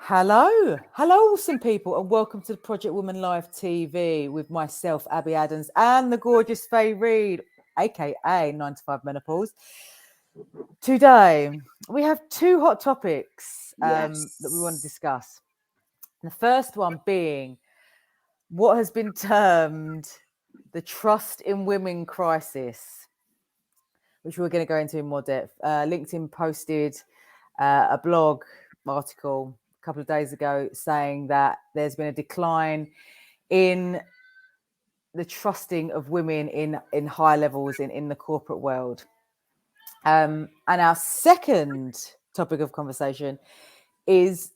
Hello, awesome people, and welcome to the Project Woman Live TV with myself, Abi Adams, and the gorgeous Fay Reid, aka 9 to 5 Menopause. Today, we have two hot topics that we want to discuss. The first one being what has been termed the trust in women crisis, which we're going to go into in more depth. LinkedIn posted a blog article a couple of days ago saying that there's been a decline in the trusting of women in high levels in the corporate world. And our second topic of conversation is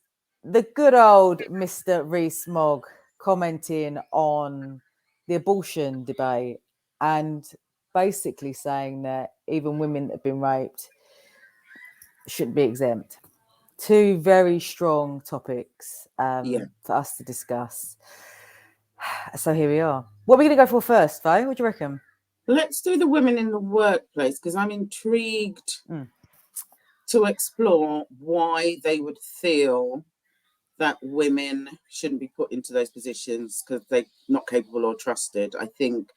the good old Mr. Rees Mogg commenting on the abortion debate and basically saying that even women that have been raped shouldn't be exempt. Two very strong topics for us to discuss. So here we are. What are we going to go for first, Faye? What do you reckon? Let's do the women in the workplace, because I'm intrigued to explore why they would feel that women shouldn't be put into those positions because they're not capable or trusted. I think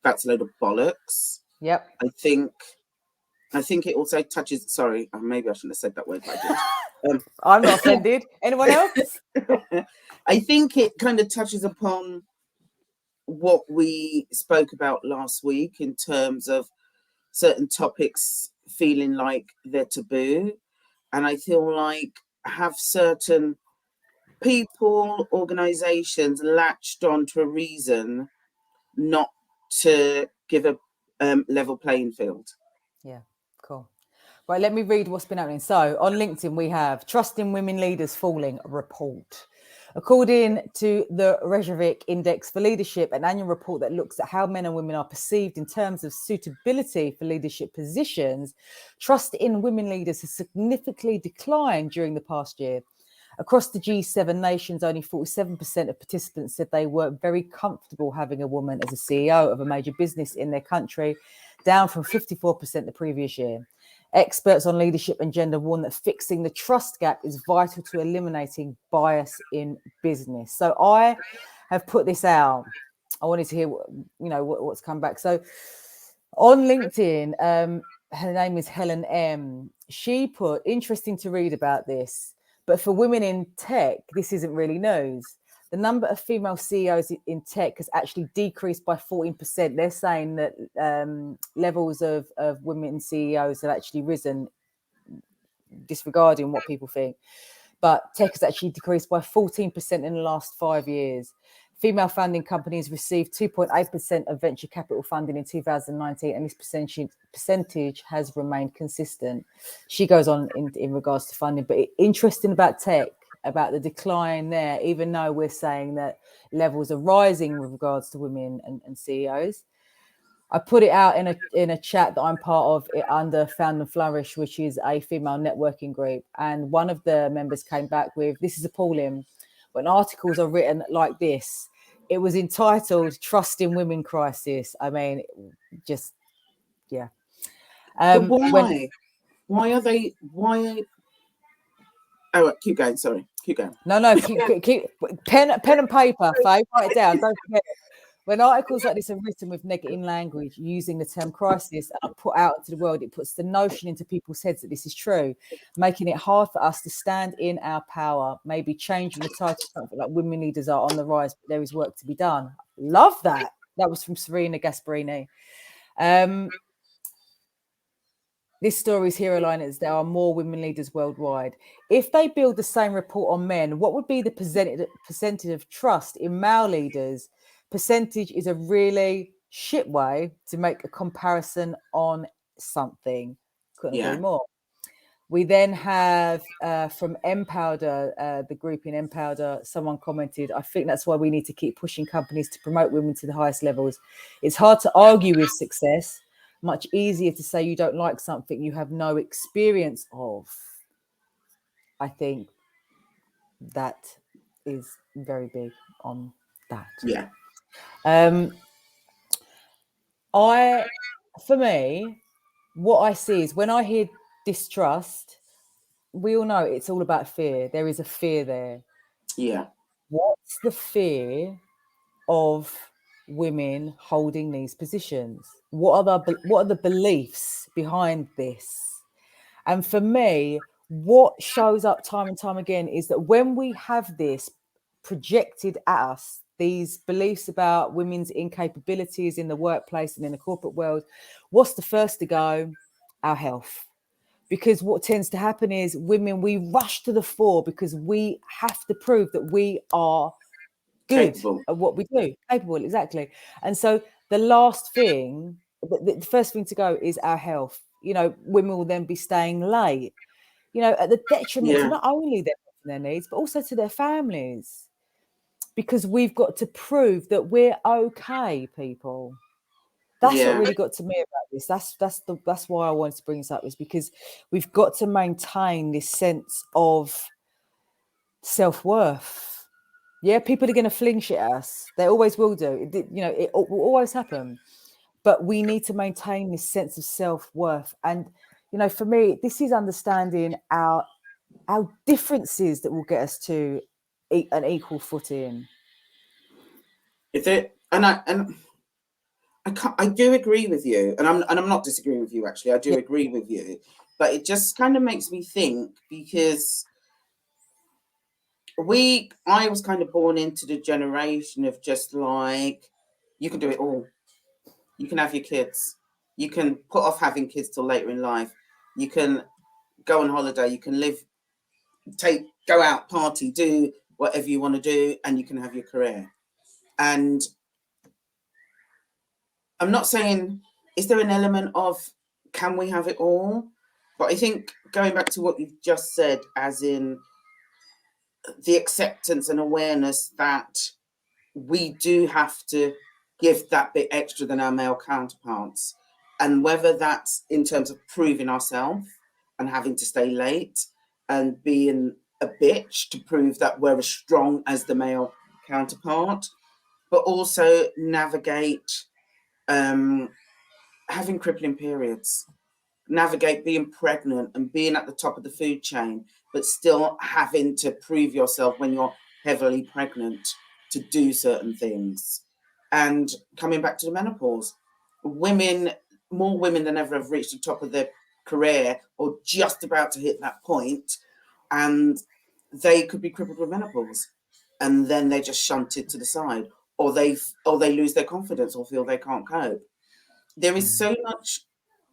that's a load of bollocks. Yep. I think it also touches. Sorry, maybe I shouldn't have said that word, but I did. I'm not offended. Anyone else? I think it kind of touches upon what we spoke about last week in terms of certain topics feeling like they're taboo. And I feel like have certain people, organizations latched onto a reason not to give a level playing field. Yeah, cool. Right, let me read what's been happening. So on LinkedIn, we have Trusting Women Leaders Falling report. According to the Reykjavik Index for Leadership, an annual report that looks at how men and women are perceived in terms of suitability for leadership positions, trust in women leaders has significantly declined during the past year. Across the G7 nations, only 47% of participants said they were very comfortable having a woman as a CEO of a major business in their country, down from 54% the previous year. Experts on leadership and gender warn that fixing the trust gap is vital to eliminating bias in business. So I have put this out. I wanted to hear what's come back. So on LinkedIn, her name is Helen M. She put, interesting to read about this, but for women in tech, this isn't really news. The number of female CEOs in tech has actually decreased by 14%. They're saying that levels of women CEOs have actually risen, disregarding what people think. But tech has actually decreased by 14% in the last 5 years. Female founding companies received 2.8% of venture capital funding in 2019, and this percentage has remained consistent. She goes on in regards to funding, but interesting about tech, about the decline there, even though we're saying that levels are rising with regards to women and CEOs. I put it out in a chat that I'm part of under Found and Flourish, which is a female networking group. And one of the members came back with, this is appalling. When articles are written like this, it was entitled Trust in Women Crisis. I mean, just, yeah. But why? Why? Oh, keep going. Sorry, keep going. No, keep pen and paper, Faye, write it down. Don't forget. When articles like this are written with negative language using the term crisis and are put out into the world, it puts the notion into people's heads that this is true, making it hard for us to stand in our power, maybe changing the title to something like Women Leaders Are on the Rise, but there is work to be done. Love that. That was from Serena Gasparini. This story's hero line is there are more women leaders worldwide. If they build the same report on men, what would be the percentage of trust in male leaders? Percentage is a really shit way to make a comparison on something. Couldn't agree more. We then have from M-Powder, the group in M-Powder, someone commented, I think that's why we need to keep pushing companies to promote women to the highest levels. It's hard to argue with success. Much easier to say you don't like something you have no experience of. I think that is very big on that. Yeah. For me, what I see is when I hear distrust, we all know it's all about fear. There is a fear there. Yeah. What's the fear of women holding these positions? What are the beliefs behind this? And for me, what shows up time and time again is that when we have this projected at us, these beliefs about women's incapabilities in the workplace and in the corporate world, what's the first to go? Our health. Because what tends to happen is women, we rush to the fore because we have to prove that we are good Capable. at what we do, capable, exactly. And so the last thing, the first thing to go is our health. You know, women will then be staying late, you know, at the detriment to Yeah. not only their needs, but also to their families, because we've got to prove that we're okay, people. That's what Yeah. really got to me about this. That's why I wanted to bring this up, is because we've got to maintain this sense of self-worth. Yeah, people are going to fling shit at us. They always will do. You know, it will always happen. But we need to maintain this sense of self-worth. And, you know, for me, this is understanding our differences that will get us to an equal footing. If it and I do agree with you, and I'm not disagreeing with you actually. I do Yeah. agree with you, but it just kind of makes me think, because I was kind of born into the generation of just like, you can do it all. You can have your kids. You can put off having kids till later in life. You can go on holiday. You can go out, party, do whatever you want to do, and you can have your career. And I'm not saying, is there an element of, can we have it all? But I think going back to what you've just said, as in the acceptance and awareness that we do have to give that bit extra than our male counterparts. And whether that's in terms of proving ourselves and having to stay late and being a bitch to prove that we're as strong as the male counterpart, but also navigate having crippling periods, navigate being pregnant and being at the top of the food chain, but still having to prove yourself when you're heavily pregnant to do certain things. And coming back to the menopause, more women than ever have reached the top of their career or just about to hit that point, and they could be crippled with menopause, and then they're just shunted to the side, or they lose their confidence or feel they can't cope. There is so much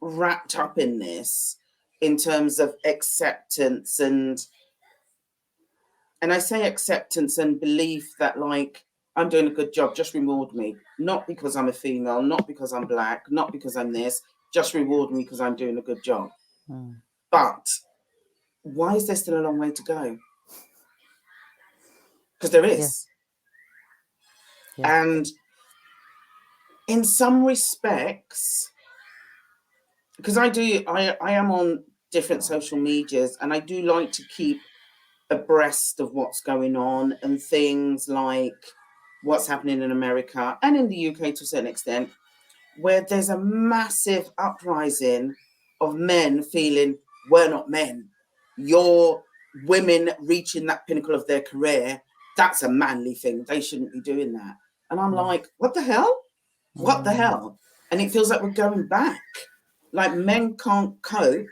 wrapped up in this in terms of acceptance, and I say acceptance and belief that, like, I'm doing a good job, just reward me, not because I'm a female, not because I'm black, not because I'm this, just reward me because I'm doing a good job. But why is there still a long way to go? Because there is. Yeah. And in some respects, because I am on different social medias, and I do like to keep abreast of what's going on, and things like what's happening in America and in the UK to a certain extent, where there's a massive uprising of men feeling, we're not men. You're women reaching that pinnacle of their career. That's a manly thing. They shouldn't be doing that. And I'm like, what the hell? What the hell? And it feels like we're going back. Like, men can't cope.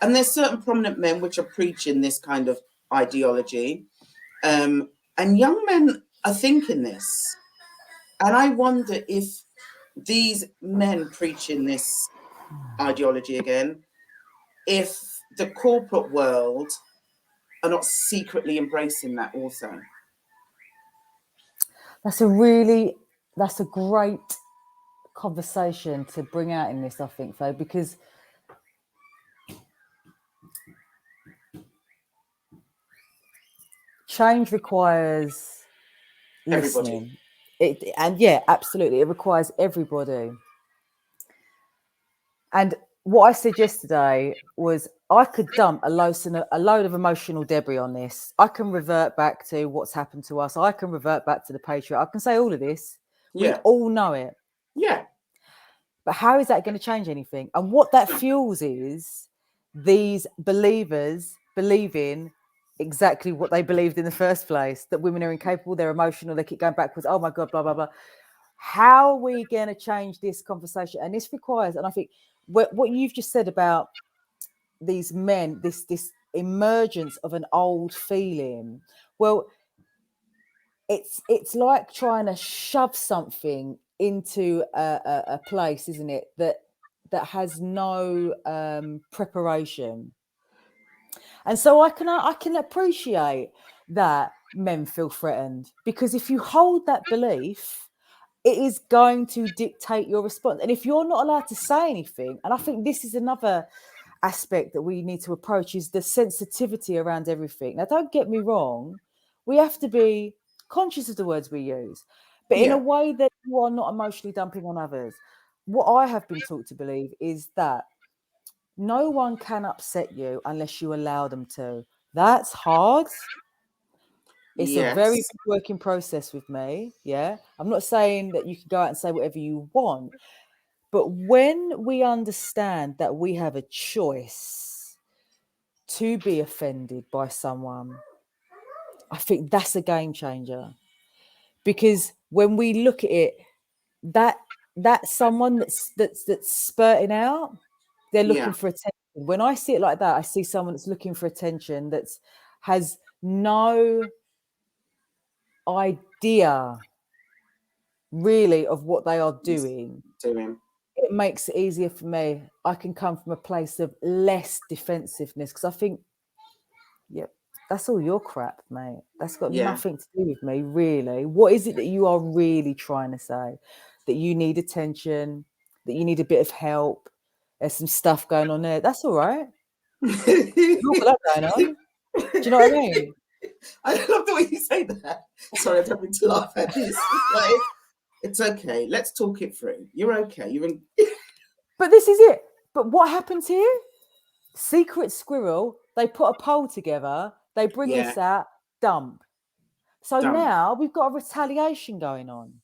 And there's certain prominent men which are preaching this kind of ideology. And young men are thinking this. And I wonder if these men preaching this ideology again, if the corporate world are not secretly embracing that also. That's a great conversation to bring out in this, I think, though, because change requires listening. And yeah, absolutely, it requires everybody. And what I said yesterday was, I could dump a load of emotional debris on this. I can revert back to what's happened to us. I can revert back to the patriarch. I can say all of this. We all know it. Yeah. But how is that going to change anything? And what that fuels is these believers believing exactly what they believed in the first place, that women are incapable, they're emotional, they keep going backwards. Oh my God, blah, blah, blah. How are we going to change this conversation? And this requires, and I think what you've just said about these men, this emergence of an old feeling. Well, it's like trying to shove something into a place, isn't it? That has no preparation. And so I can appreciate that men feel threatened, because if you hold that belief, it is going to dictate your response. And if you're not allowed to say anything, and I think this is another aspect that we need to approach, is the sensitivity around everything. Now, don't get me wrong, we have to be conscious of the words we use, but in a way that you are not emotionally dumping on others. What I have been taught to believe is that no one can upset you unless you allow them to. That's hard. It's a very Yes. big working process with me. Yeah. I'm not saying that you can go out and say whatever you want, but when we understand that we have a choice to be offended by someone, I think that's a game changer. Because when we look at it, that someone that's spurting out, they're looking Yeah. for attention. When I see it like that, I see someone that's looking for attention, has no idea really of what they are doing. It makes it easier for me. I can come from a place of less defensiveness, because I think, yeah, that's all your crap, mate. That's got nothing to do with me, really. What is it that you are really trying to say? That you need attention, that you need a bit of help, there's some stuff going on there. That's all right. You've got that going on. Do you know what I mean? I love the way you say that. Sorry, I don't mean to laugh at this. It's okay. Let's talk it through. You're okay. You're in. But this is it. But what happens here? Secret Squirrel, they put a poll together, they bring this out, dump. So now we've got a retaliation going on.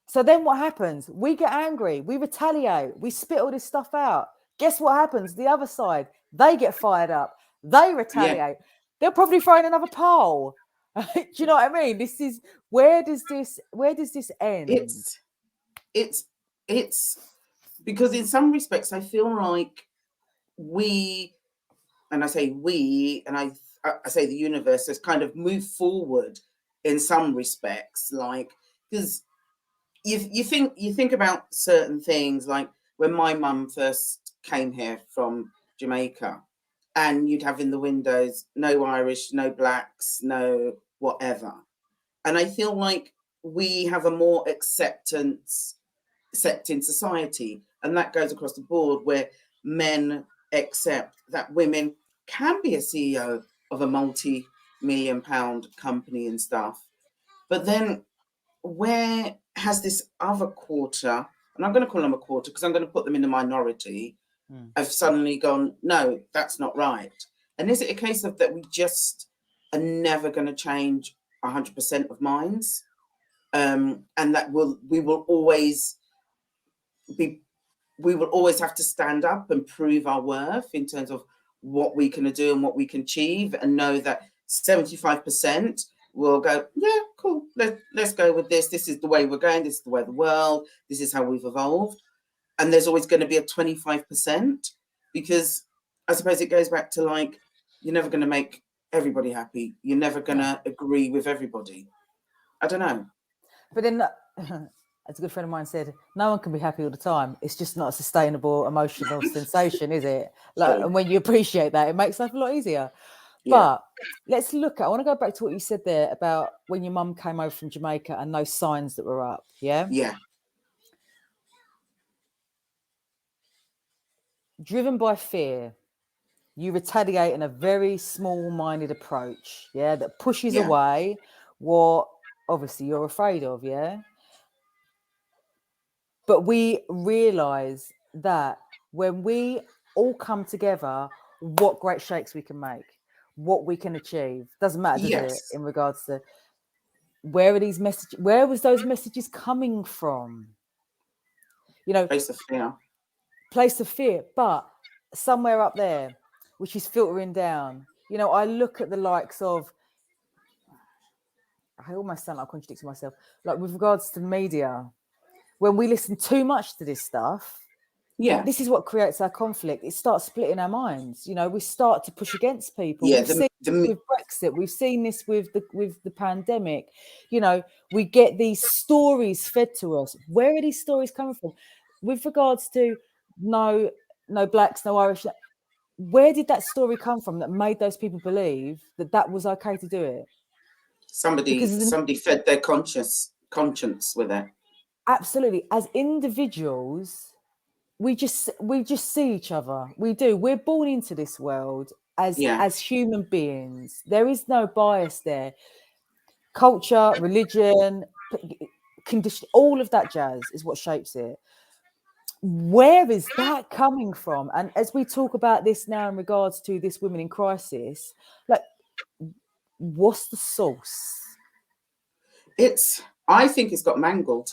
So then what happens? We get angry, we retaliate, we spit all this stuff out. Guess what happens? The other side, they get fired up, they retaliate. They'll probably throw in another poll. Do you know what I mean? This is where does this end? It's because in some respects I feel like we, and I say we, and I say the universe has kind of moved forward in some respects, like, because you think about certain things, like when my mum first came here from Jamaica, and you'd have in the windows no Irish, no blacks, no whatever. And I feel like we have a more accepting society, and that goes across the board, where men accept that women can be a CEO of a multi-million-pound company and stuff. But then where has this other quarter, and I'm going to call them a quarter because I'm going to put them in the minority, have suddenly gone, no, that's not right? And is it a case of that we just are never going to change 100% of minds, and that we will always have to stand up and prove our worth in terms of what we can do and what we can achieve, and know that 75% will go, yeah, cool, let's go with this. This is the way we're going. This is the way of the world. This is how we've evolved. And there's always going to be a 25%, because I suppose it goes back to, like, you're never going to make everybody happy. You're never going to agree with everybody. I don't know. But then, as a good friend of mine said, no one can be happy all the time. It's just not a sustainable emotional sensation, is it? Like, and when you appreciate that, it makes life a lot easier. But let's look at, I want to go back to what you said there about when your mum came over from Jamaica and those signs that were up. Yeah. Driven by fear, you retaliate in a very small-minded approach, that pushes away what obviously you're afraid of, But we realize that when we all come together, what great shakes we can make, what we can achieve. Doesn't matter, does it, in regards to where are these messages, where was those messages coming from? You know, Place of fear. Place of fear, but somewhere up there. which is filtering down. You know, I look at the likes of, I almost sound like I'm contradicting myself, like with regards to the media, when we listen too much to this stuff, Yeah. this is what creates our conflict. It starts splitting our minds. You know, we start to push against people. Yeah, We've seen this with Brexit. We've seen this with the pandemic. You know, we get these stories fed to us. Where are these stories coming from? With regards to no blacks, no Irish, where did that story come from that made those people believe that that was okay to do it? Somebody fed their conscience with it. Absolutely. As individuals, we just see each other. We do. We're born into this world as human beings. There is no bias there. Culture, religion, condition, all of that jazz is what shapes it. Where is that coming from? And as we talk about this now in regards to this women in crisis, like, what's the source? I think it's got mangled.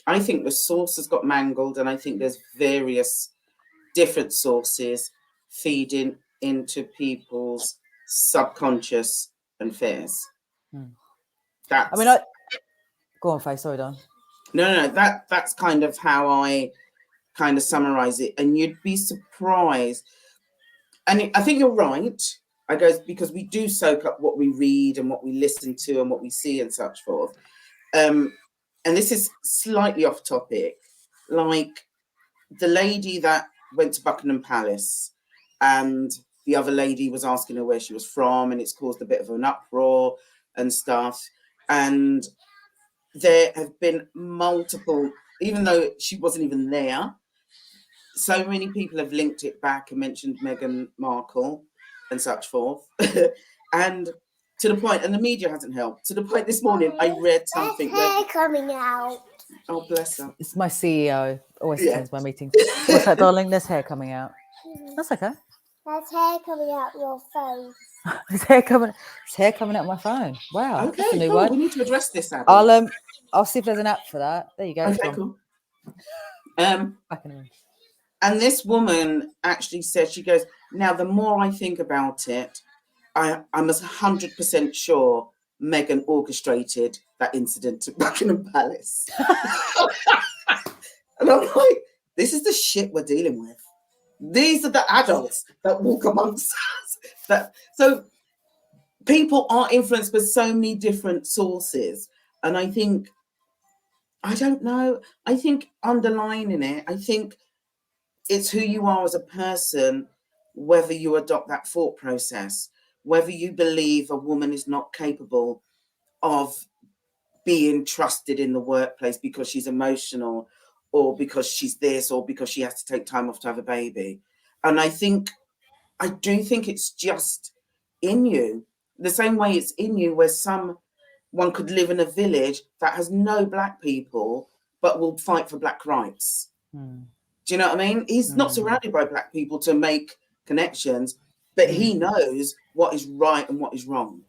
I think the source has got mangled, and I think there's various different sources feeding into people's subconscious and fears. I mean, go on, Faye. Sorry, Don. No. That's kind of how I kind of summarize it, and you'd be surprised. And I think you're right. I guess because we do soak up what we read and what we listen to and what we see and such forth. And this is slightly off topic, like the lady that went to Buckingham Palace and the other lady was asking her where she was from, and it's caused a bit of an uproar and stuff. And there have been multiple, even though she wasn't even there, so many people have linked it back and mentioned Meghan Markle and such forth. And to the point, and the media hasn't helped, to the point this morning I read something. There's hair coming out. Oh, bless her. It's my CEO. Always attends my meetings. What's that, darling? There's hair coming out. That's okay. There's hair coming out your phone. There's hair coming out my phone. Wow. Okay, that's a new cool. one. We need to address this, Abby. I'll see if there's an app for that. There you go. Okay, cool. Back in a minute. And this woman actually said, she goes, now the more I think about it, I'm 100% sure Meghan orchestrated that incident at Buckingham Palace. And I'm like, this is the shit we're dealing with. These are the adults that walk amongst us. So people are influenced by so many different sources. And I think, I don't know, I think underlining it, I think it's who you are as a person, whether you adopt that thought process, whether you believe a woman is not capable of being trusted in the workplace because she's emotional, or because she's this, or because she has to take time off to have a baby. And I do think it's just in you, the same way it's in you where one could live in a village that has no black people, but will fight for black rights. Do you know what I mean? He's not surrounded by black people to make connections, but he knows what is right and what is wrong.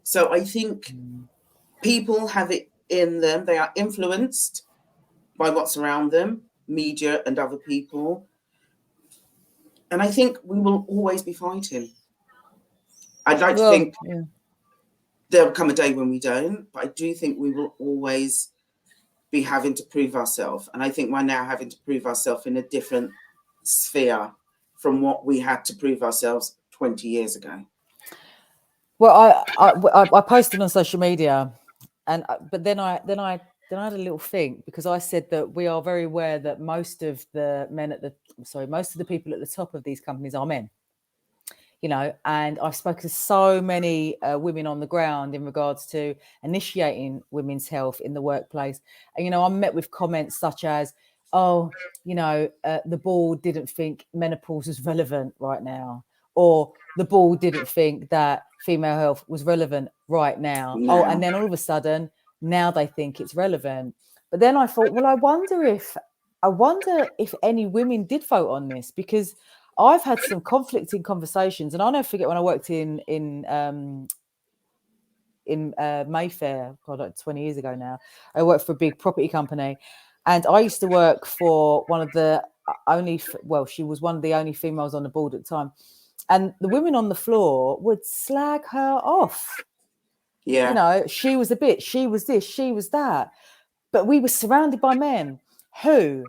So I think people have it in them. They are influenced by what's around them, media and other people. And I think we will always be fighting. I'd like to think there'll come a day when we don't, but I do think we will always be having to prove ourselves. And I think we're now having to prove ourselves in a different sphere from what we had to prove ourselves 20 years ago. Well, I posted on social media, but then I had a little think, because I said that we are very aware that most of the people at the top of these companies are men. You know, and I've spoken to so many women on the ground in regards to initiating women's health in the workplace. And, you know, I'm met with comments such as, oh, you know, the board didn't think menopause was relevant right now, or the board didn't think that female health was relevant right now. No. Oh, and then all of a sudden, now they think it's relevant. But then I thought, well, I wonder if any women did vote on this, because I've had some conflicting conversations, and I'll never forget when I worked in Mayfair, God, like 20 years ago now. I worked for a big property company, and I used to work for one of the only, she was one of the only females on the board at the time. And the women on the floor would slag her off. Yeah. You know, she was a bitch, she was this, she was that. But we were surrounded by men who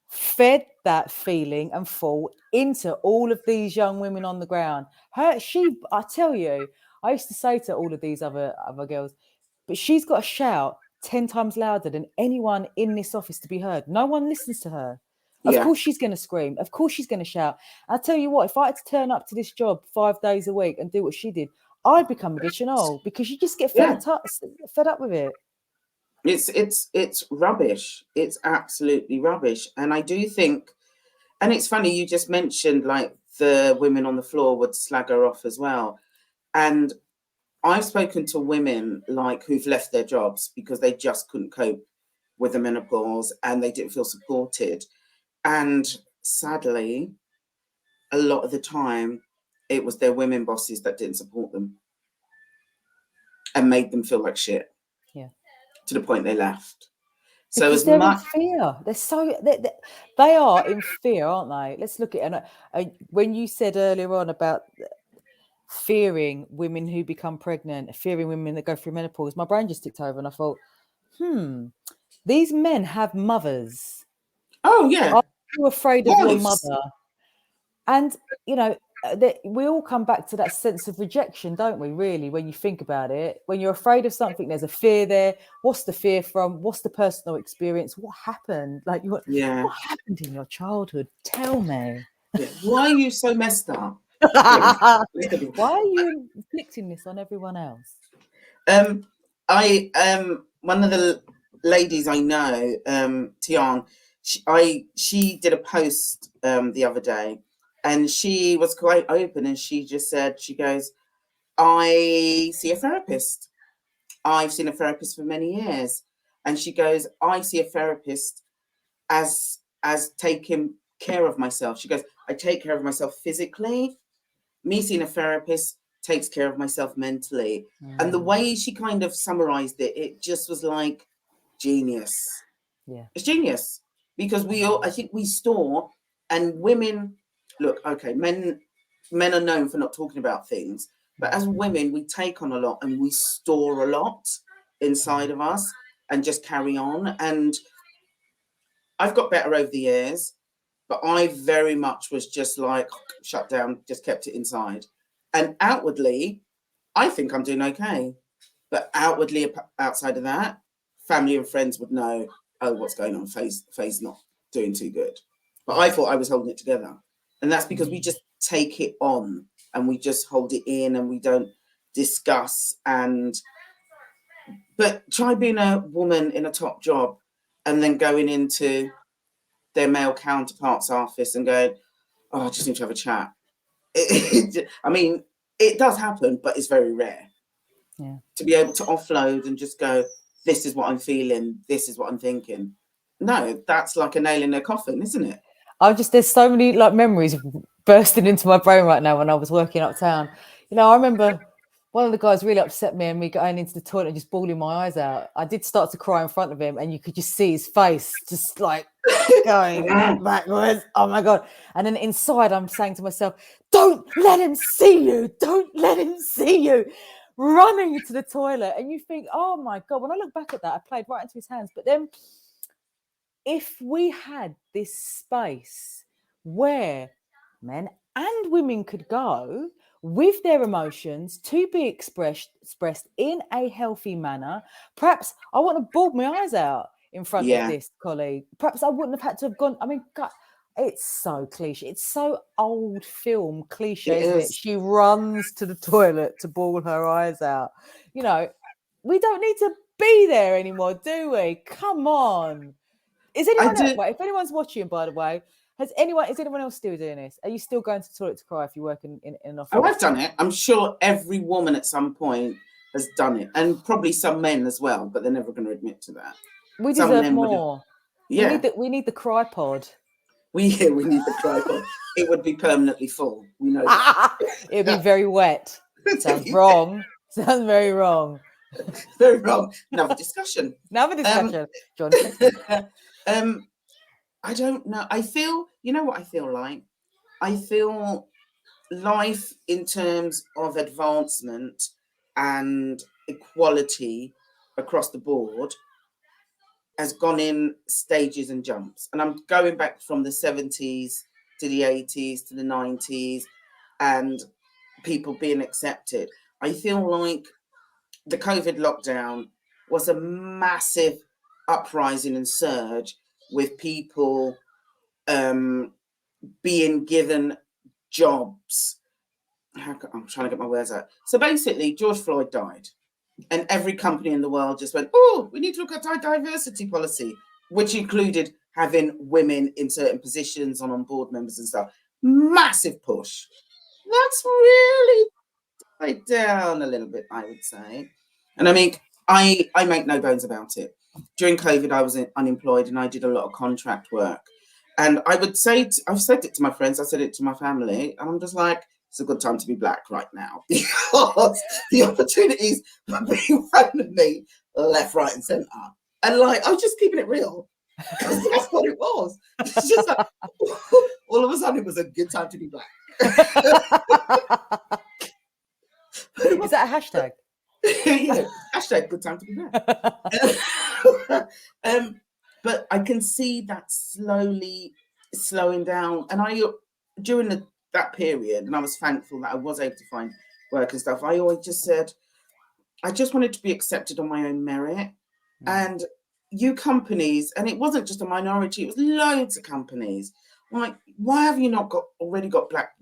fed that feeling and fall into all of these young women on the ground. I tell you, I used to say to all of these other girls, but she's got to shout 10 times louder than anyone in this office to be heard. No one listens to her. Of Yeah. course she's going to scream. Of course she's going to shout. I'll tell you what, if I had to turn up to this job 5 days a week and do what she did, I'd become a bitch and all, because you just get fed up with it. It's rubbish. It's absolutely rubbish. And I do think, and it's funny, you just mentioned like the women on the floor would slag her off as well. And I've spoken to women like who've left their jobs because they just couldn't cope with the menopause and they didn't feel supported. And sadly, a lot of the time, it was their women bosses that didn't support them and made them feel like shit. Yeah. To the point they left. So Because as they're much, in fear. They are in fear, aren't they? Let's look at it. When you said earlier on about fearing women who become pregnant, fearing women that go through menopause, my brain just ticked over and I thought, these men have mothers. oh yeah, Are you afraid of your wives. mother? And you know, we all come back to that sense of rejection, don't we? Really, when you think about it, when you're afraid of something, there's a fear there. What's the fear from? What's the personal experience? What happened? Like, what happened in your childhood? Tell me. Yeah. Why are you so messed up? Why are you inflicting this on everyone else? One of the ladies I know, Tian, she did a post the other day, and she was quite open, and she just said, she goes, I see a therapist. I've seen a therapist for many years, and she goes, I see a therapist as taking care of myself. She goes, I take care of myself physically. Me seeing a therapist takes care of myself mentally. And the way she kind of summarized it, it just was like genius. Yeah, it's genius, because I think we store, and women, look, okay, men are known for not talking about things, but as women, we take on a lot and we store a lot inside of us and just carry on. And I've got better over the years, but I very much was just like shut down, just kept it inside. And outwardly, I think I'm doing okay. But outwardly, outside of that, family and friends would know, oh, what's going on? Faye's not doing too good. But I thought I was holding it together. And that's because we just take it on and we just hold it in and we don't discuss. But try being a woman in a top job and then going into their male counterpart's office and going, oh, I just need to have a chat. I mean, it does happen, but it's very rare. Yeah. To be able to offload and just go, this is what I'm feeling, this is what I'm thinking. No, that's like a nail in their coffin, isn't it? There's so many like memories bursting into my brain right now when I was working uptown. You know, I remember one of the guys really upset me and me going into the toilet and just bawling my eyes out. I did start to cry in front of him and you could just see his face just like going backwards. Oh my God. And then inside I'm saying to myself, don't let him see you. Don't let him see you. Running into the toilet. And you think, oh my God, when I look back at that, I played right into his hands. But then if we had this space where men and women could go with their emotions to be expressed in a healthy manner, perhaps I wouldn't have bawled my eyes out in front of this colleague. Perhaps I wouldn't have had to have gone. I mean, God, it's so cliche. It's so old film cliche, isn't it? She runs to the toilet to bawl her eyes out. You know, we don't need to be there anymore, do we? Come on. Is anyone else, if anyone's watching, by the way, is anyone else still doing this? Are you still going to the toilet to cry if you work in an office? Oh, I've done it. I'm sure every woman at some point has done it, and probably some men as well, but they're never going to admit to that. We deserve more. Yeah, we need the cry pod. We need the cry pod. It would be permanently full. We know that. It'd be very wet. Sounds wrong. Sounds very wrong. Very wrong. Another discussion. John. I don't know. I feel, you know what I feel like? I feel life in terms of advancement and equality across the board has gone in stages and jumps. And I'm going back from the 70s to the 80s to the 90s and people being accepted. I feel like the COVID lockdown was a massive uprising and surge with people being given jobs. I'm trying to get my words out. So basically, George Floyd died, and every company in the world just went, "Oh, we need to look at our diversity policy," which included having women in certain positions on board members and stuff. Massive push. That's really died down a little bit, I would say. And I mean, I make no bones about it. During COVID, I was unemployed and I did a lot of contract work. And I would say, I've said it to my friends, I said it to my family, and I'm just like, it's a good time to be black right now because the opportunities are being thrown at me left, right, and centre. And like, I was just keeping it real because that's what it was. It's just like, all of a sudden, it was a good time to be black. Is that a hashtag? Yeah, hashtag good time to be black. But I can see that slowly slowing down. And during that period, and I was thankful that I was able to find work and stuff, I always just said, I just wanted to be accepted on my own merit. And you companies, and it wasn't just a minority, it was loads of companies. Like, why have you not already got black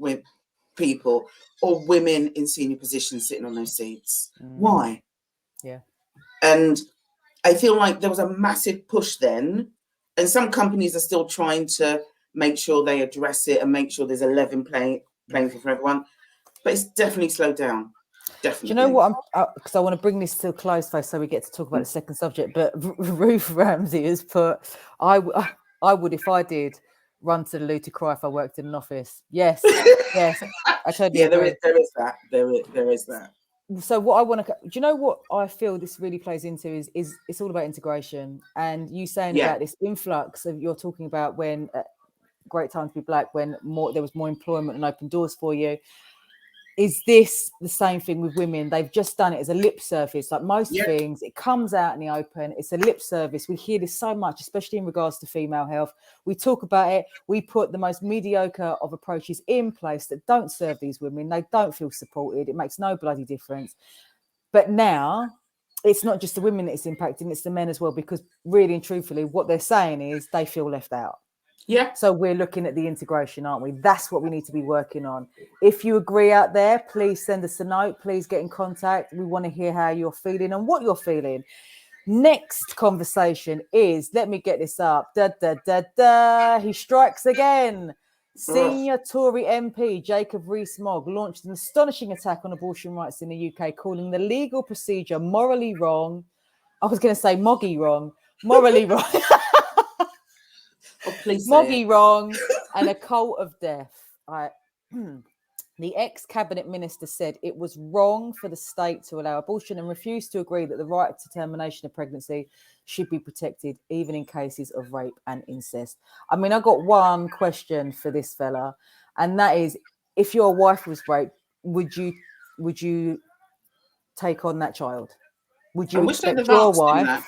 people or women in senior positions sitting on those seats? Why? Yeah. And I feel like there was a massive push then, and some companies are still trying to make sure they address it and make sure there's a level playing field for everyone. But it's definitely slowed down. Definitely. Do you know what? Because I want to bring this to a close, so we get to talk about the second subject. But Ruth Ramsey has put, I would, if I did, run to the loo to cry if I worked in an office. Yes, yes. I totally agree. There is that. There is that. So what I want to, do you know what I feel this really plays into is it's all about integration. And you saying about this influx of, you're talking about when great time to be black, when there was more employment and open doors for you. Is this the same thing with women? They've just done it as a lip service, like most things. It comes out in the open. It's a lip service. We hear this so much, especially in regards to female health. We talk about it. We put the most mediocre of approaches in place that don't serve these women. They don't feel supported. It makes no bloody difference. But now it's not just the women that it's impacting, it's the men as well, because really and truthfully, what they're saying is they feel left out. Yeah. So we're looking at the integration, aren't we? That's what we need to be working on. If you agree out there, please send us a note. Please get in contact. We want to hear how you're feeling and what you're feeling. Next conversation is, let me get this up. He strikes again. Senior Tory MP Jacob Rees Mogg launched an astonishing attack on abortion rights in the UK, calling the legal procedure morally wrong. I was going to say moggy wrong. Morally wrong. Oh, please Moggy wrong and a cult of death. The ex-cabinet minister said it was wrong for the state to allow abortion and refused to agree that the right to termination of pregnancy should be protected, even in cases of rape and incest. I mean, I got one question for this fella, and that is, if your wife was raped, would you take on that child? Would you expect your wife?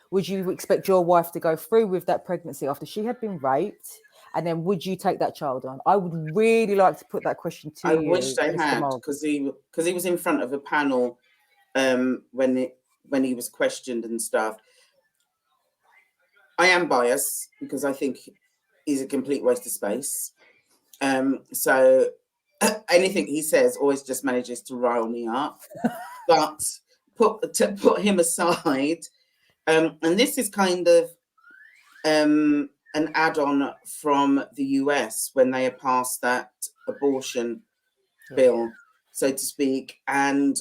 Would you expect your wife to go through with that pregnancy after she had been raped? And then would you take that child on? I would really like to put that question to you. I wish they had, because he was in front of a panel when he was questioned and stuff. I am biased because I think he's a complete waste of space. So anything he says always just manages to rile me up. But put him aside. And this is kind of an add-on from the US when they had passed that abortion bill, so to speak. And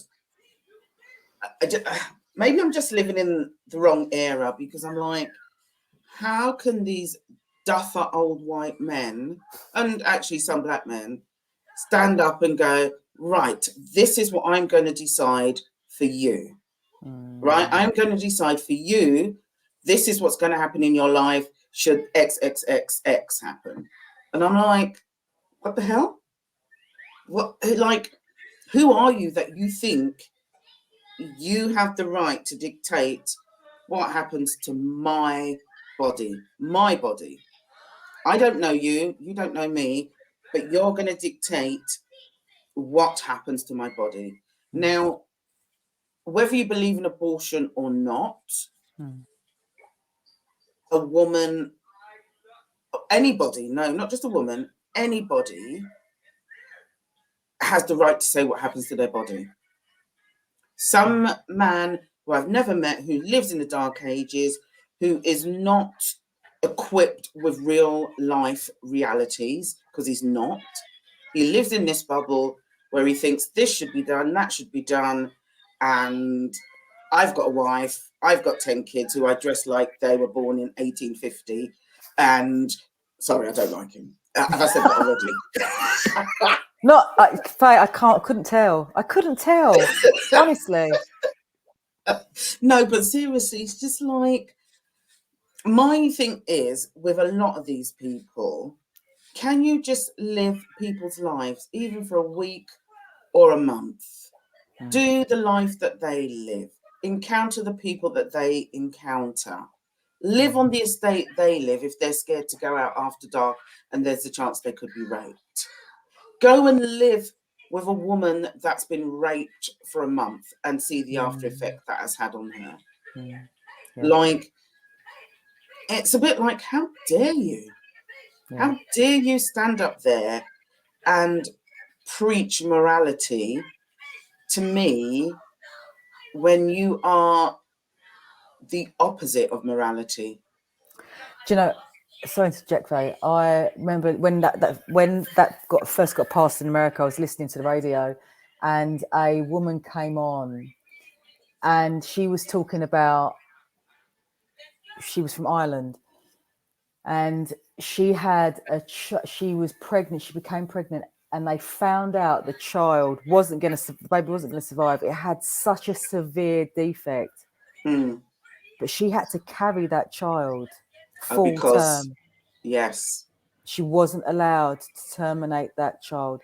maybe I'm just living in the wrong era, because I'm like, how can these duffer old white men, and actually some black men, stand up and go, right, this is what I'm going to decide for you. Right, I'm going to decide for you. This is what's going to happen in your life should XXXX happen. And I'm like, what the hell? What, like, who are you that you think you have the right to dictate what happens to my body? My body. I don't know you, you don't know me, but you're going to dictate what happens to my body. Now, whether you believe in abortion or not, a woman, anybody, no, not just a woman, anybody has the right to say what happens to their body. Some man who I've never met, who lives in the dark ages, who is not equipped with real life realities, because he's not. He lives in this bubble where he thinks this should be done, that should be done. And I've got a wife, I've got 10 kids who I dress like they were born in 1850. And sorry, I don't like him. Have I said that already? Not, Faye, I couldn't tell. I couldn't tell, honestly. No, but seriously, it's just like, my thing is, with a lot of these people, can you just live people's lives, even for a week or a month? Do the life that they live, encounter the people that they encounter, live on the estate they live if they're scared to go out after dark and there's a chance they could be raped. Go and live with a woman that's been raped for a month and see the after effect that has had on her. Yeah. Like, it's a bit like, how dare you? Yeah. How dare you stand up there and preach morality to me when you are the opposite of morality? Do you know, sorry to interject, Faye, I remember when that first got passed in America, I was listening to the radio and a woman came on and she was talking about, she was from Ireland and she had she was pregnant, she became pregnant and they found out the baby wasn't going to survive. It had such a severe defect, but she had to carry that child full term. Yes. She wasn't allowed to terminate that child.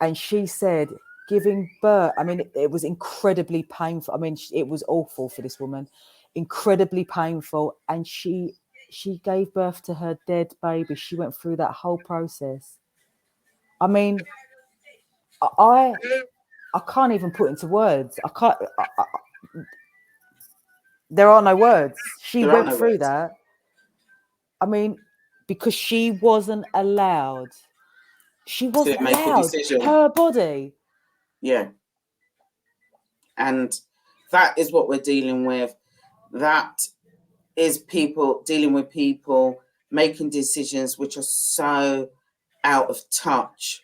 And she said giving birth, I mean, it was incredibly painful. I mean, it was awful for this woman, incredibly painful. And she gave birth to her dead baby. She went through that whole process. I mean, I can't even put into words. I can't. There are no words. She went through that. I mean, because she wasn't allowed. She wasn't allowed. Her body. Yeah. And that is what we're dealing with. That is people dealing with people making decisions which are so out of touch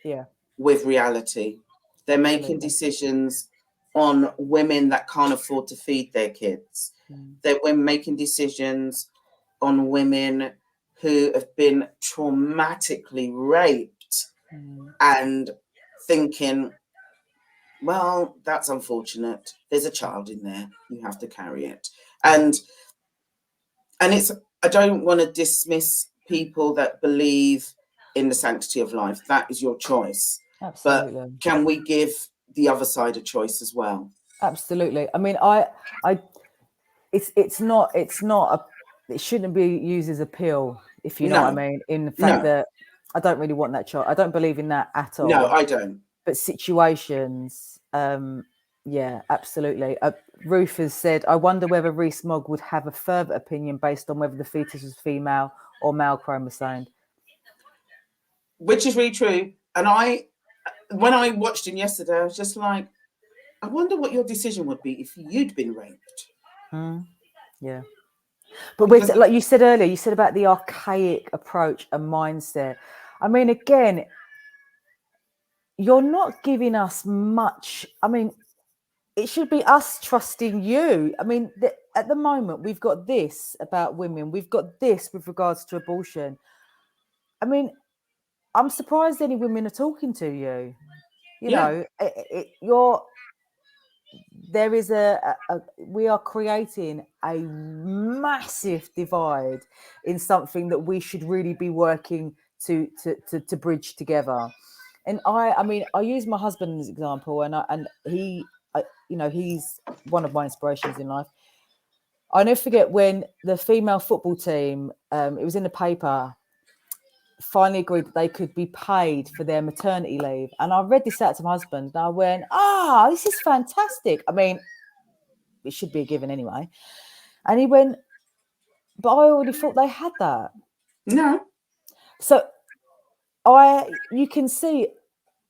with reality. They're making decisions on women that can't afford to feed their kids. They're making decisions on women who have been traumatically raped and thinking, well, that's unfortunate. There's a child in there. You have to carry it. And it's, I don't want to dismiss people that believe in the sanctity of life. That is your choice. Absolutely. But can we give the other side a choice as well? Absolutely. I mean, it's not it shouldn't be used as a pill, if you know what I mean, in the fact that I don't really want that child. I don't believe in that at all. No, I don't. But situations, yeah, absolutely. Ruth has said, I wonder whether Rees Mogg would have a further opinion based on whether the fetus was female or male chromosome. Which is really true. And when I watched him yesterday, I was just like, I wonder what your decision would be if you'd been raped. Yeah. But with, like you said earlier, you said about the archaic approach and mindset. I mean, again, you're not giving us much. I mean, it should be us trusting you. I mean, at the moment, we've got this about women. We've got this with regards to abortion. I mean, I'm surprised any women are talking to you. You know, there is we are creating a massive divide in something that we should really be working to bridge together. And I mean, I use my husband as an example, and he, he's one of my inspirations in life. I never forget when the female football team, it was in the paper, finally agreed that they could be paid for their maternity leave. And I read this out to my husband, and I went, this is fantastic. I mean, it should be a given anyway. And he went, but I already thought they had that. No. So you can see,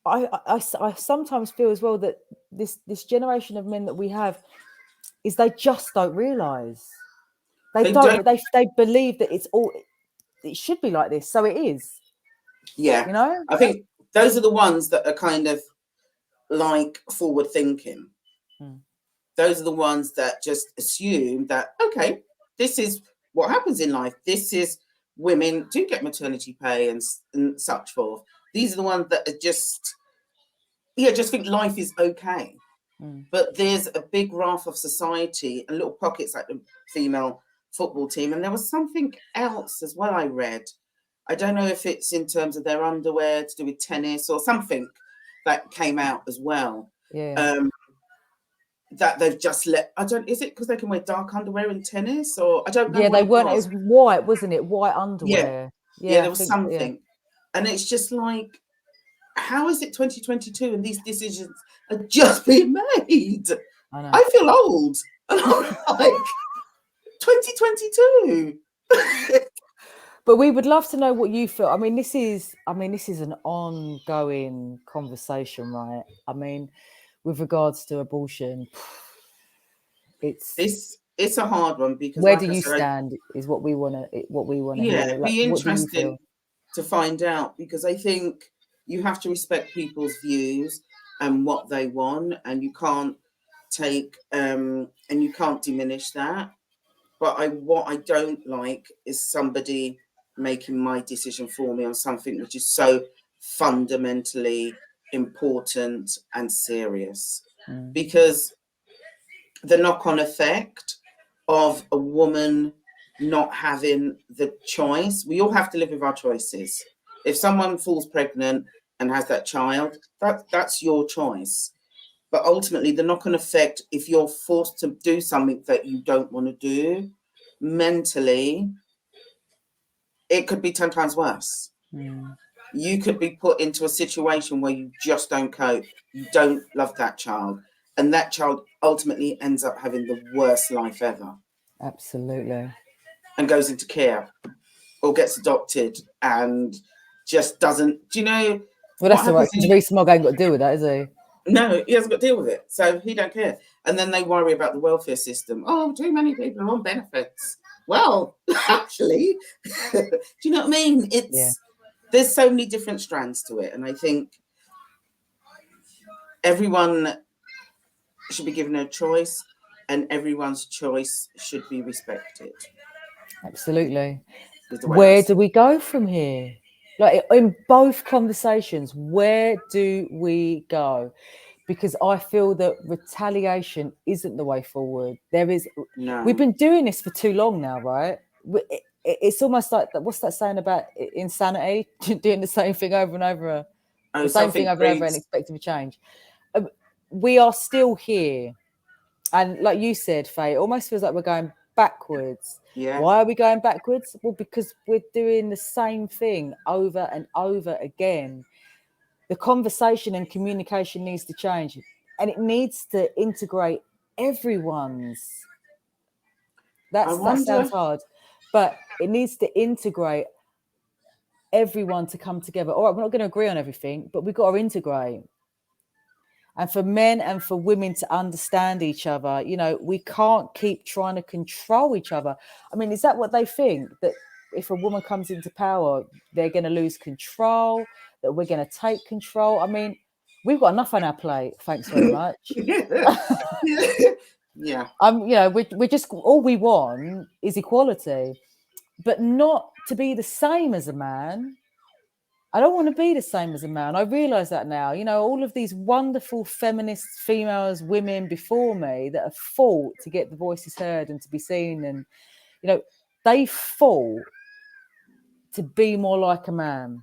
I sometimes feel as well that this generation of men that we have is they just don't realise. They believe that it should be like this, so it is. Yeah. You know? I think those are the ones that are kind of like forward thinking. Those are the ones that just assume that, okay, this is what happens in life. This is women do get maternity pay and such forth. These are the ones that are just think life is okay. But there's a big raft of society and little pockets like the female football team. And there was something else as well I read. I don't know if it's in terms of their underwear to do with tennis or something that came out as well. Yeah. That they've just is it because they can wear dark underwear in tennis, or I don't know. Yeah, they weren't. It was white, wasn't it? White underwear. Yeah, there was something. And it's just like, how is it 2022 and these decisions are just being made? I feel old. And I'm like, 2022. But we would love to know what you feel. I mean, this is an ongoing conversation, right? I mean, with regards to abortion, it's a hard one, because where do you stand is what we want to hear. It'd be interesting to find out, because I think you have to respect people's views and what they want, and you can't take and you can't diminish that. But what I don't like is somebody making my decision for me on something which is so fundamentally important and serious. Because the knock-on effect of a woman not having the choice, we all have to live with our choices. If someone falls pregnant and has that child, that's your choice. But ultimately, the knock-on effect, if you're forced to do something that you don't want to do, mentally, it could be 10 times worse. You could be put into a situation where you just don't cope. You don't love that child. And that child ultimately ends up having the worst life ever. Absolutely. And goes into care or gets adopted and just doesn't, do you know? Well, that's all right. Rees Mogg ain't got to deal with that, is he? No, he hasn't got to deal with it. So he don't care. And then they worry about the welfare system. Oh, too many people are on benefits. Well, actually, do you know what I mean? There's so many different strands to it. And I think everyone should be given a choice, and everyone's choice should be respected. Absolutely. Where do we go from here? Like in both conversations, where do we go? Because I feel that retaliation isn't the way forward. We've been doing this for too long now, right? It's almost like what's that saying about insanity? Doing the same thing over and over, the same thing over and over and expecting to change. We are still here. And like you said, Faye, it almost feels like we're going backwards. Yeah. Why are we going backwards? Well, because we're doing the same thing over and over again. The conversation and communication needs to change, and it needs to integrate everyone's. That sounds hard, but it needs to integrate everyone to come together. All right, we're not going to agree on everything, but we've got to integrate. And for men and for women to understand each other, we can't keep trying to control each other. I mean, is that what they think? That if a woman comes into power, they're going to lose control, that we're going to take control? I mean, we've got enough on our plate. Thanks very much. Yeah. We're just, all we want is equality, but not to be the same as a man. I don't want to be the same as a man. I realise that now. All of these wonderful feminist females, women before me that have fought to get the voices heard and to be seen, and they fought to be more like a man,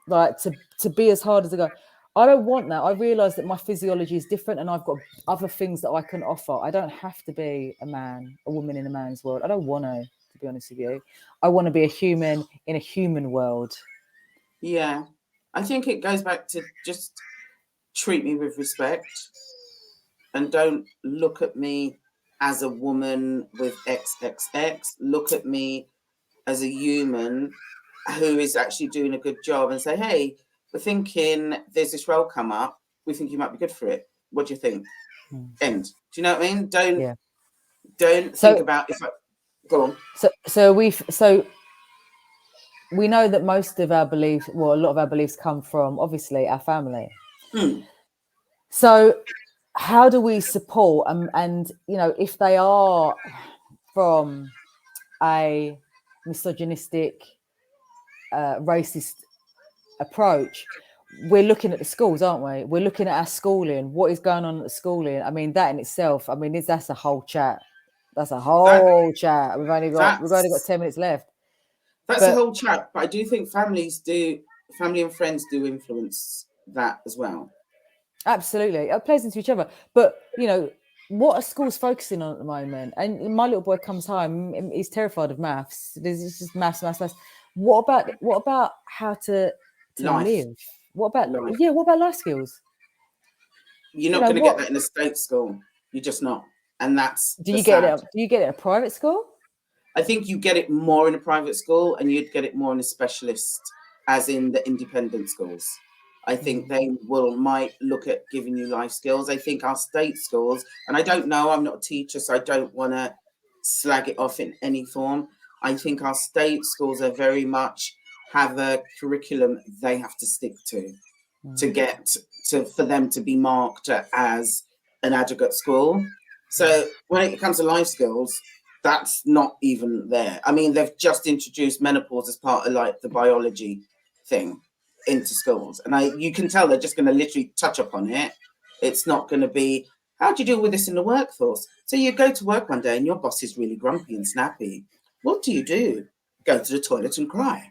like to be as hard as a guy. I don't want that. I realise that my physiology is different and I've got other things that I can offer. I don't have to be a woman in a man's world. I don't want to be honest with you. I want to be a human in a human world. Yeah. I think it goes back to just treat me with respect and don't look at me as a woman with XXX. Look at me as a human who is actually doing a good job and say, hey, we're thinking there's this role come up. We think you might be good for it. What do you think? End. Do you know what I mean? Don't think about if I go on. So we know that most of our beliefs, well, a lot of our beliefs come from obviously our family. So how do we support and you know, if they are from a misogynistic, racist approach, we're looking at the schools, aren't we? We're looking at our schooling. What is going on at the schooling? I mean, that in itself, I mean, that's a whole chat. That's a whole chat. We've only got 10 minutes left. That's a whole chat, but I do think family and friends do influence that as well. Absolutely. It plays into each other. But, you know, what are schools focusing on at the moment? And my little boy comes home, he's terrified of maths. It's just maths. What about how to live? What about life skills? You're not going to get that in a state school. You're just not. And that's do you get it at a private school? I think you get it more in a private school and you'd get it more in a specialist, as in the independent schools. I think they might look at giving you life skills. I think our state schools, and I don't know, I'm not a teacher, so I don't want to slag it off in any form. I think our state schools are very much have a curriculum they have to stick to get for them to be marked as an adequate school. So when it comes to life skills, that's not even there. I mean, they've just introduced menopause as part of like the biology thing into schools. And you can tell they're just going to literally touch upon it. It's not going to be, how do you deal with this in the workforce? So you go to work one day and your boss is really grumpy and snappy. What do you do? Go to the toilet and cry.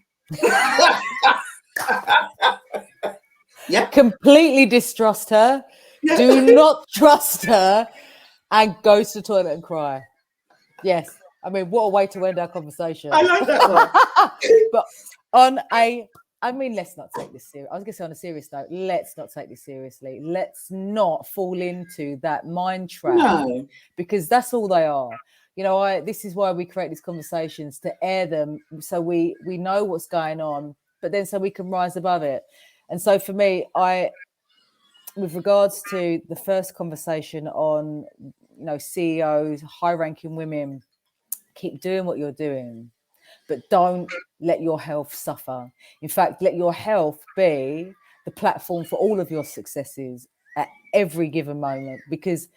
Yeah. Completely distrust her. Yeah. Do not trust her and go to the toilet and cry. Yes. I mean, what a way to end our conversation. I like that one. But let's not take this serious. I was going to say on a serious note, let's not take this seriously. Let's not fall into that mind trap. No. Because that's all they are. You know, this is why we create these conversations, to air them so we know what's going on, but then so we can rise above it. And so for me, with regards to the first conversation on, you know, CEOs, high-ranking women, keep doing what you're doing, but don't let your health suffer. In fact, let your health be the platform for all of your successes at every given moment, because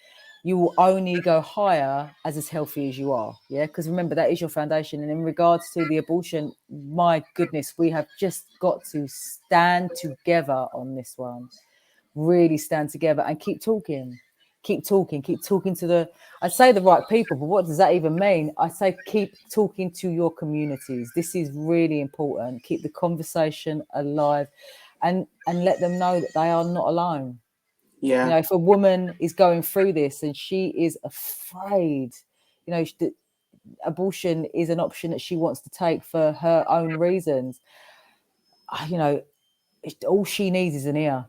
you will only go higher as healthy as you are. Yeah, because remember, that is your foundation. And in regards to the abortion, my goodness, we have just got to stand together on this one. Really stand together and keep talking to I'd say the right people, but what does that even mean? I say keep talking to your communities. This is really important. Keep the conversation alive and let them know that they are not alone. Yeah. You know, if a woman is going through this and she is afraid, you know, that abortion is an option that she wants to take for her own reasons, you know, all she needs is an ear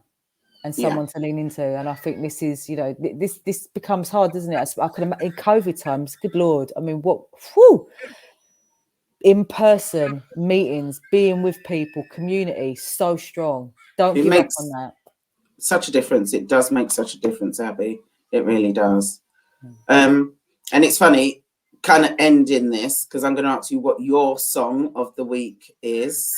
and someone to lean into. And I think this is, you know, this becomes hard, doesn't it? I could imagine in COVID times, good Lord. I mean, in-person meetings, being with people, community, so strong. Don't give up on that. Such a difference. It does make such a difference, Abby. It really does. And it's funny, kind of ending this, because I'm going to ask you what your song of the week is.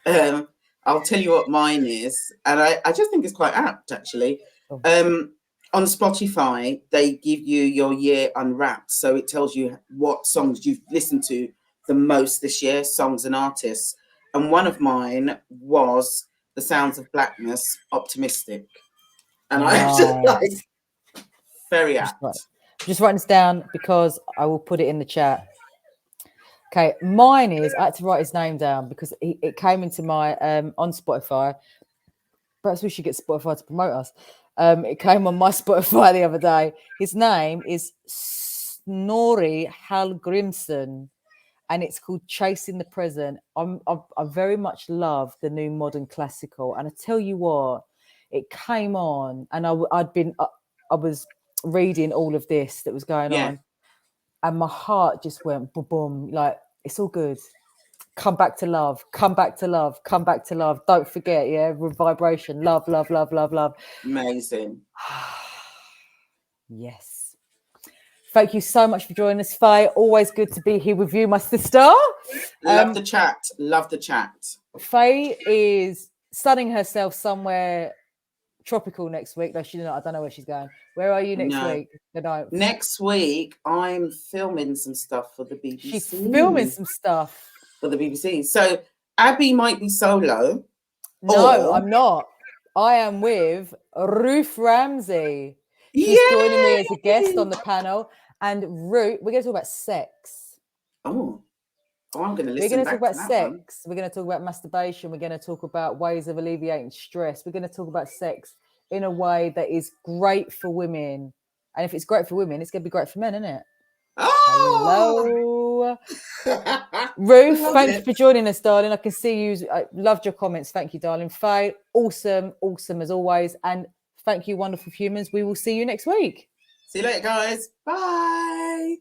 I'll tell you what mine is, and I just think it's quite apt, actually. On Spotify, they give you your year unwrapped, so it tells you what songs you've listened to the most this year, songs and artists. And one of mine was The Sounds of Blackness, Optimistic. And I just like, very apt. Just writing this down because I will put it in the chat. Okay, mine is, I had to write his name down because it came into my on Spotify. perhaps we should get Spotify to promote us. It came on my Spotify the other day. His name is Snorri Hallgrimsson, and it's called Chasing the Present. I very much love the new modern classical, and I tell you what, it came on, and I was reading all of this that was going on, and my heart just went boom, boom. Like, it's all good. Come back to love. Come back to love. Come back to love. Don't forget, vibration. Love, love, love, love, love. Amazing. Yes. Thank you so much for joining us, Faye. Always good to be here with you, my sister. Love the chat. Love the chat. Faye is sunning herself somewhere tropical next week. No, she's not. I don't know where she's going. Where are you next week? No. Next week, I'm filming some stuff for the BBC. She's filming some stuff for the BBC. So Abby might be solo. No, I'm not. I am with Ruth Ramsey. She's joining me as a guest on the panel. And Ruth, we're going to talk about sex. Oh, I'm going to listen. We're going to talk about sex. One. We're going to talk about masturbation. We're going to talk about ways of alleviating stress. We're going to talk about sex in a way that is great for women. And if it's great for women, it's going to be great for men, isn't it? Oh! Hello. Ruth, thank you for joining us, darling. I can see you. I loved your comments. Thank you, darling. Faye, awesome as always. And thank you, wonderful humans. We will see you next week. See you later, guys. Bye.